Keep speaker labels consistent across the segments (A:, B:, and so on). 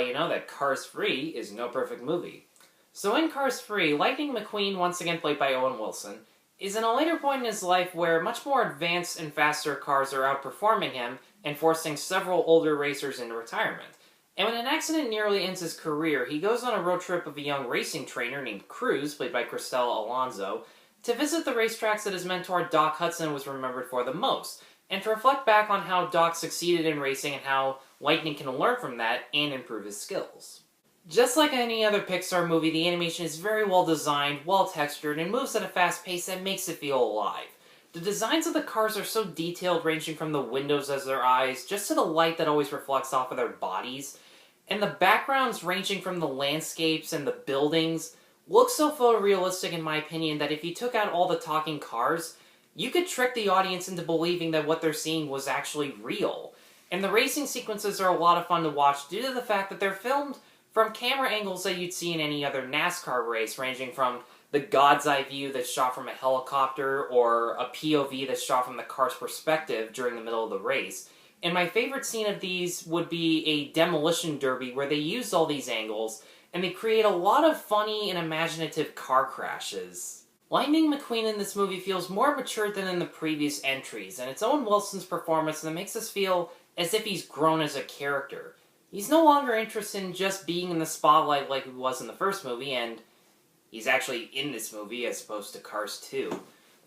A: let you know that Cars 3 is no perfect movie. So in Cars 3, Lightning McQueen, once again played by Owen Wilson, is in a later point in his life where much more advanced and faster cars are outperforming him and forcing several older racers into retirement. And when an accident nearly ends his career, he goes on a road trip with a young racing trainer named Cruz, played by Cristela Alonzo, to visit the racetracks that his mentor Doc Hudson was remembered for the most, and to reflect back on how Doc succeeded in racing and how Lightning can learn from that and improve his skills. Just like any other Pixar movie, the animation is very well designed, well textured, and moves at a fast pace that makes it feel alive. The designs of the cars are so detailed, ranging from the windows as their eyes, just to the light that always reflects off of their bodies, and the backgrounds ranging from the landscapes and the buildings look so photorealistic in my opinion that if you took out all the talking cars, you could trick the audience into believing that what they're seeing was actually real. And the racing sequences are a lot of fun to watch due to the fact that they're filmed from camera angles that you'd see in any other NASCAR race, ranging from the God's Eye view that's shot from a helicopter, or a POV that's shot from the car's perspective during the middle of the race. And my favorite scene of these would be a demolition derby where they use all these angles, and they create a lot of funny and imaginative car crashes. Lightning McQueen in this movie feels more mature than in the previous entries, and it's Owen Wilson's performance that makes us feel as if he's grown as a character. He's no longer interested in just being in the spotlight like he was in the first movie, and he's actually in this movie as opposed to Cars 2.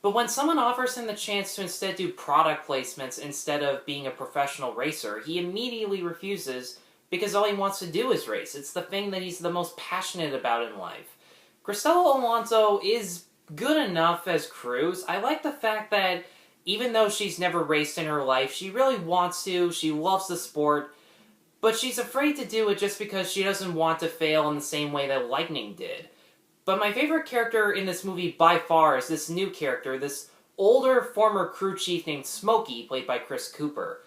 A: But when someone offers him the chance to instead do product placements instead of being a professional racer, he immediately refuses because all he wants to do is race. It's the thing that he's the most passionate about in life. Cristela Alonzo is good enough as Cruz. I like the fact that even though she's never raced in her life, she really wants to, she loves the sport, but she's afraid to do it just because she doesn't want to fail in the same way that Lightning did. But my favorite character in this movie by far is this new character, this older former crew chief named Smokey, played by Chris Cooper.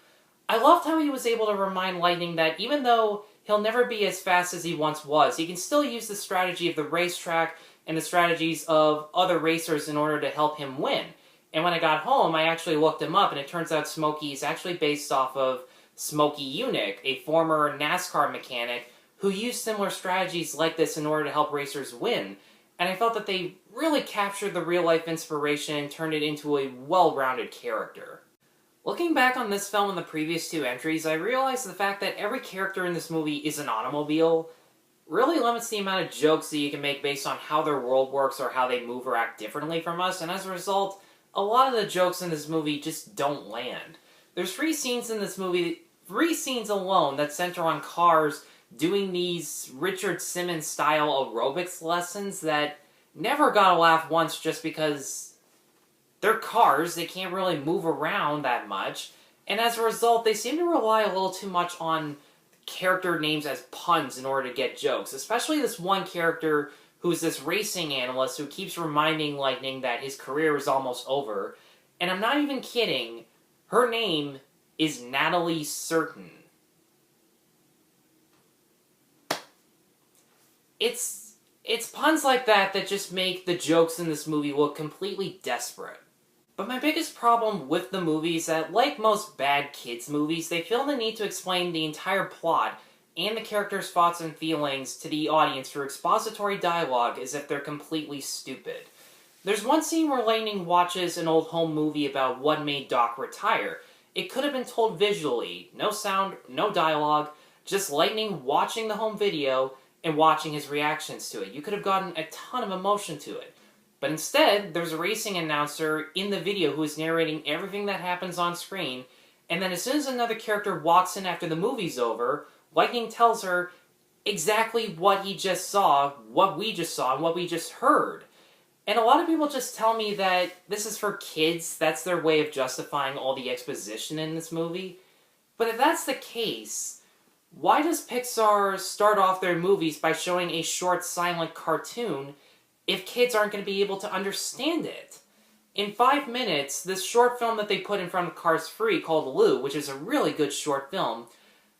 A: I loved how he was able to remind Lightning that even though he'll never be as fast as he once was, he can still use the strategy of the racetrack and the strategies of other racers in order to help him win. And when I got home, I actually looked him up, and it turns out Smokey is actually based off of Smokey Yunick, a former NASCAR mechanic who used similar strategies like this in order to help racers win. And I felt that they really captured the real-life inspiration and turned it into a well-rounded character. Looking back on this film and the previous two entries, I realized the fact that every character in this movie is an automobile really limits the amount of jokes that you can make based on how their world works or how they move or act differently from us, and as a result, a lot of the jokes in this movie just don't land. There's 3 scenes in this movie, 3 scenes alone, that center on cars doing these Richard Simmons-style aerobics lessons that never got a laugh once just because they're cars, they can't really move around that much, and as a result, they seem to rely a little too much on character names as puns in order to get jokes, especially this one character who's this racing analyst who keeps reminding Lightning that his career is almost over, and I'm not even kidding, her name is Natalie Certain. It's puns like that that just make the jokes in this movie look completely desperate. But my biggest problem with the movie is that, like most bad kids movies, they feel the need to explain the entire plot and the characters' thoughts and feelings to the audience through expository dialogue as if they're completely stupid. There's one scene where Lightning watches an old home movie about what made Doc retire. It could have been told visually, no sound, no dialogue, just Lightning watching the home video and watching his reactions to it. You could have gotten a ton of emotion to it. But instead, there's a racing announcer in the video who is narrating everything that happens on screen, and then as soon as another character walks in after the movie's over, Lightning tells her exactly what he just saw, what we just saw, and what we just heard. And a lot of people just tell me that this is for kids, that's their way of justifying all the exposition in this movie. But if that's the case, why does Pixar start off their movies by showing a short silent cartoon if kids aren't going to be able to understand it? In 5 minutes, this short film that they put in front of Cars 3 called Lou, which is a really good short film,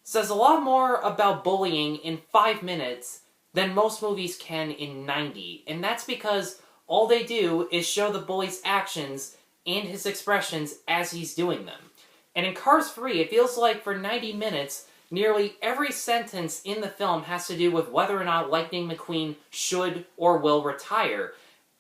A: says a lot more about bullying in 5 minutes than most movies can in 90. And that's because all they do is show the bully's actions and his expressions as he's doing them. And in Cars 3, it feels like for 90 minutes, Nearly every sentence in the film has to do with whether or not Lightning McQueen should or will retire,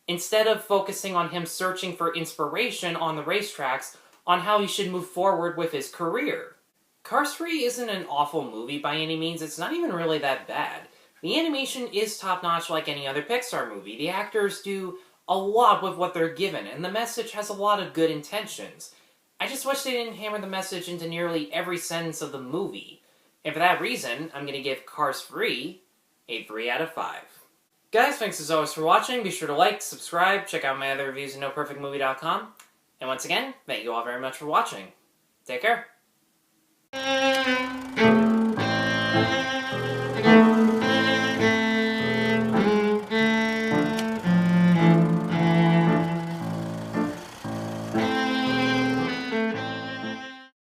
A: instead of focusing on him searching for inspiration on the racetracks on how he should move forward with his career. Cars 3 isn't an awful movie by any means, it's not even really that bad. The animation is top-notch like any other Pixar movie. The actors do a lot with what they're given, and the message has a lot of good intentions. I just wish they didn't hammer the message into nearly every sentence of the movie. And for that reason, I'm going to give Cars 3 a 3 out of 5. Guys, thanks as always for watching. Be sure to like, subscribe, check out my other reviews at NoPerfectMovie.com. And once again, thank you all very much for watching. Take care.